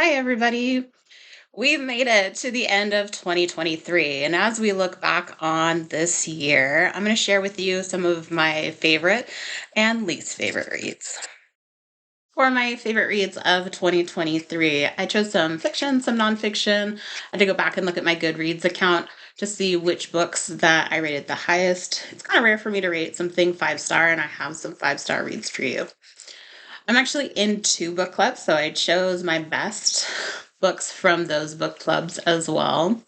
Hi, everybody. We've made it to the end of 2023. And as we look back on this year, I'm going to share with you some of my favorite and least favorite reads. For my favorite reads of 2023, I chose some fiction, some nonfiction. I had to go back and look at my Goodreads account to see which books that I rated the highest. It's kind of rare for me to rate something 5-star, and I have some 5-star reads for you. I'm actually in two book clubs, so I chose my best books from those book clubs as well.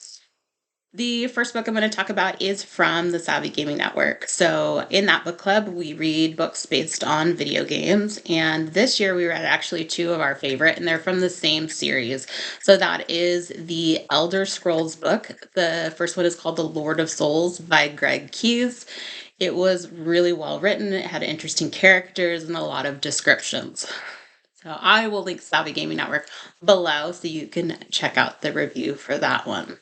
The first book I'm going to talk about is from the Savvy Gaming Network. So, in that book club, we read books based on video games. And this year, we read actually two of our favorite, and they're from the same series. So, that is the Elder Scrolls book. The first one is called The Lord of Souls by Greg Keyes. It was really well written. It had interesting characters and a lot of descriptions. So I will link Savvy Gaming Network below so you can check out the review for that one.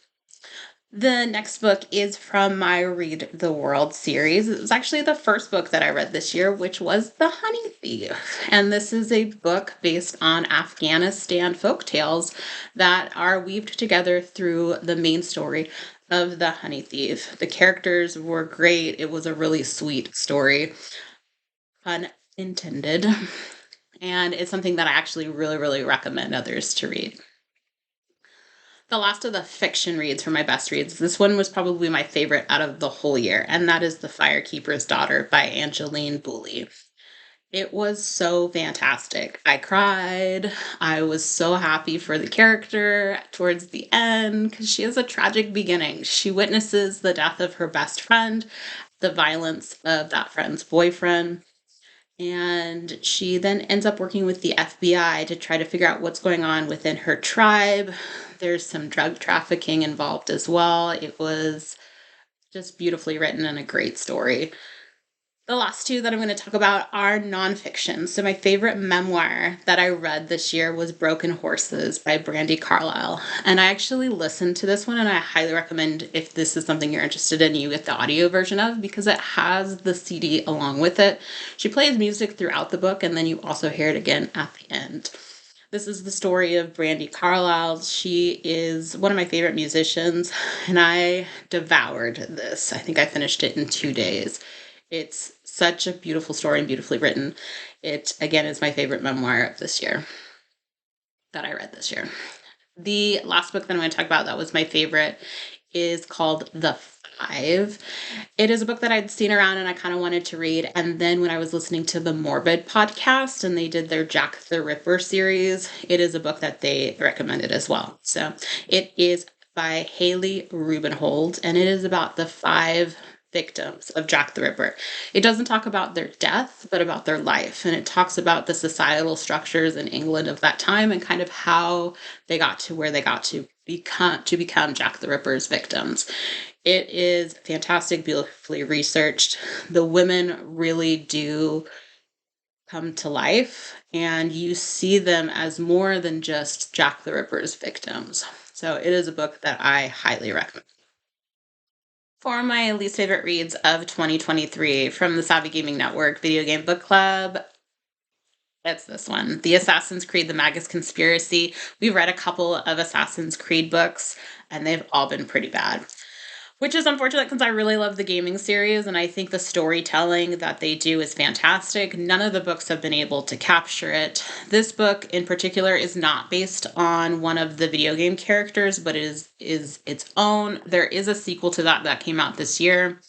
The next book is from my Read the World series. It was actually the first book that I read this year, which was The Honey Thief. And this is a book based on Afghanistan folktales that are weaved together through the main story of The Honey Thief. The characters were great. It was a really sweet story. Pun intended. And it's something that I actually really recommend others to read. The last of the fiction reads for my best reads, this one was probably my favorite out of the whole year, and that is The Firekeepers Daughter by Angeline Boulley. It was so fantastic. I cried. I was so happy for the character towards the end because she has a tragic beginning. She witnesses the death of her best friend, the violence of that friend's boyfriend. And she then ends up working with the FBI to try to figure out what's going on within her tribe. There's some drug trafficking involved as well. It was just beautifully written and a great story. The last two that I'm going to talk about are nonfiction. So, my favorite memoir that I read this year was Broken Horses by Brandy Carlisle. And I actually listened to this one, and I highly recommend if this is something you're interested in, you get the audio version of because it has the CD along with it. She plays music throughout the book, and then you also hear it again at the end. This is the story of Brandy Carlisle. She is one of my favorite musicians, and I devoured this. I think I finished it in 2 days. It's such a beautiful story and beautifully written. It, again, is my favorite memoir of this year that I read this year. The last book that I'm going to talk about that was my favorite is called The Five. It is a book that I'd seen around and I kind of wanted to read. And then when I was listening to the Morbid podcast and they did their Jack the Ripper series, it is a book that they recommended as well. So it is by Haley Rubenhold, and it is about the 5 victims of Jack the Ripper. It doesn't talk about their death, but about their life. And it talks about the societal structures in England of that time and kind of how they got to where they got to become Jack the Ripper's victims. It is fantastic, beautifully researched. The women really do come to life, and you see them as more than just Jack the Ripper's victims. So it is a book that I highly recommend. For my least favorite reads of 2023 from the Savvy Gaming Network Video Game Book Club, it's this one, The Assassin's Creed, The Magus Conspiracy. We've read a couple of Assassin's Creed books, and they've all been pretty bad. Which is unfortunate because I really love the gaming series and I think the storytelling that they do is fantastic. None of the books have been able to capture it. This book in particular is not based on one of the video game characters, but is its own. There is a sequel to that came out this year.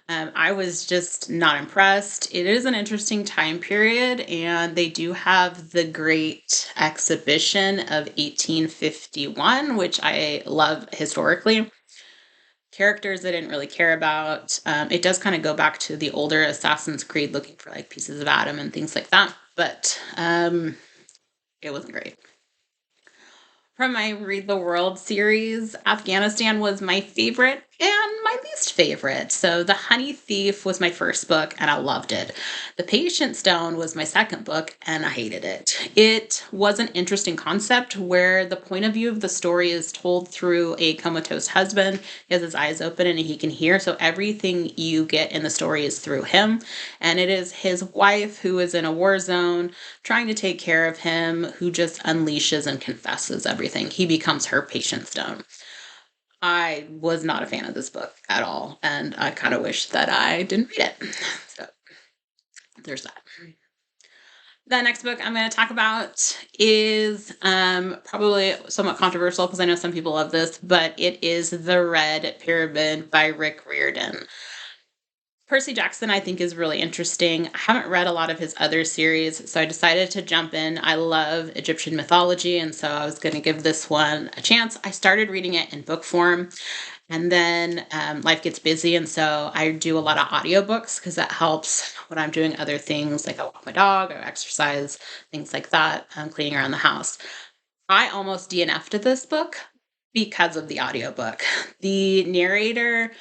I was just not impressed. It is an interesting time period, and they do have the great exhibition of 1851, which I love historically. Characters I didn't really care about. It does kind of go back to the older Assassin's Creed looking for like pieces of Adam and things like that, but it wasn't great. From my Read the World series, Afghanistan was my favorite And my least favorite. So, The Honey Thief was my first book, and I loved it. The Patient Stone was my second book, and I hated it. It was an interesting concept where the point of view of the story is told through a comatose husband. He has his eyes open and he can hear. So, everything you get in the story is through him. And it is his wife who is in a war zone trying to take care of him, who just unleashes and confesses everything. He becomes her patient stone. I was not a fan of this book at all, and I kind of wish that I didn't read it. So there's that. The next book I'm going to talk about is probably somewhat controversial because I know some people love this, but it is The Red Pyramid by Rick Riordan. Percy Jackson, I think, is really interesting. I haven't read a lot of his other series, so I decided to jump in. I love Egyptian mythology, and so I was going to give this one a chance. I started reading it in book form, and then life gets busy, and so I do a lot of audiobooks because that helps when I'm doing other things, like I walk my dog or exercise, things like that, cleaning around the house. I almost DNF'd this book because of the audiobook. The narrator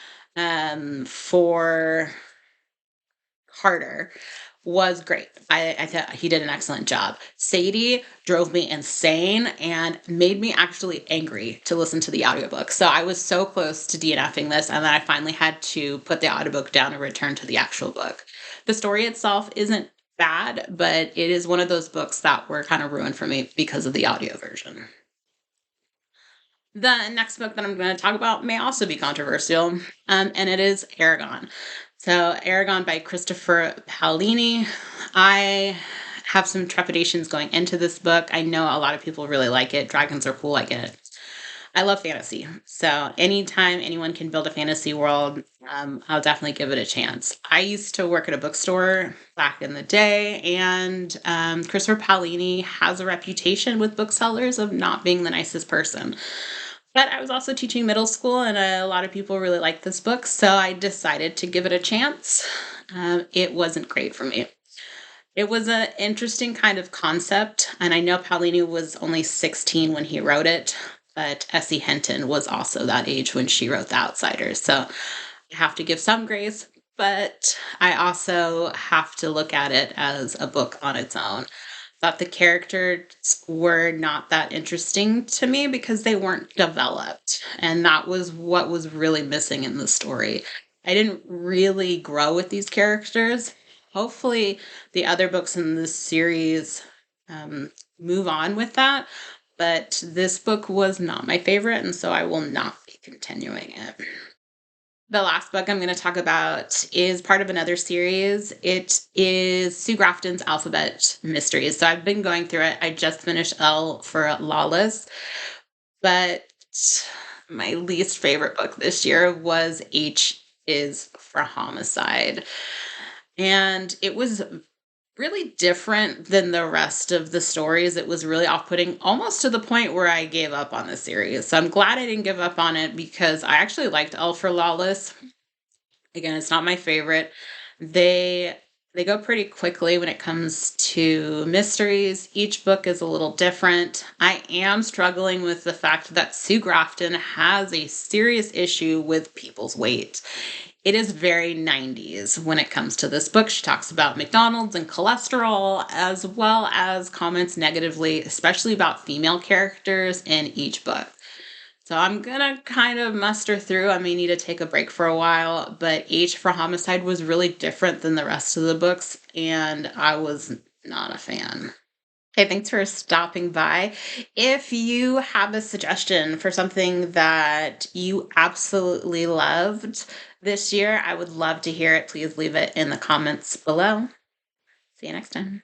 for Carter was great. I thought he did an excellent job. Sadie drove me insane and made me actually angry to listen to the audiobook. So I was so close to DNFing this, and then I finally had to put the audiobook down and return to the actual book. The story itself isn't bad, but it is one of those books that were kind of ruined for me because of the audio version. The next book that I'm going to talk about may also be controversial, and it is Eragon. So, Eragon by Christopher Paolini. I have some trepidations going into this book. I know a lot of people really like it. Dragons are cool. I get it. I love fantasy. So, anytime anyone can build a fantasy world, I'll definitely give it a chance. I used to work at a bookstore back in the day, and Christopher Paolini has a reputation with booksellers of not being the nicest person. But I was also teaching middle school, and a lot of people really liked this book, so I decided to give it a chance. It wasn't great for me. It was an interesting kind of concept, and I know Paolini was only 16 when he wrote it, but Essie Hinton was also that age when she wrote The Outsiders, so I have to give some grace, but I also have to look at it as a book on its own. Thought the characters were not that interesting to me because they weren't developed. And that was what was really missing in the story. I didn't really grow with these characters. Hopefully, the other books in this series move on with that. But this book was not my favorite, and so I will not be continuing it. The last book I'm going to talk about is part of another series. It is Sue Grafton's Alphabet Mysteries. So I've been going through it. I just finished L for Lawless, but my least favorite book this year was H is for Homicide. And it was really different than the rest of the stories. It was really off-putting, almost to the point where I gave up on the series. So I'm glad I didn't give up on it because I actually liked L for Lawless. Again, it's not my favorite. They go pretty quickly when it comes to mysteries. Each book is a little different. I am struggling with the fact that Sue Grafton has a serious issue with people's weight. It is very 90s when it comes to this book. She talks about McDonald's and cholesterol, as well as comments negatively, especially about female characters in each book. So I'm gonna kind of muster through. I may need to take a break for a while, but H for Homicide was really different than the rest of the books, and I was not a fan. Hey, thanks for stopping by. If you have a suggestion for something that you absolutely loved this year, I would love to hear it. Please leave it in the comments below. See you next time.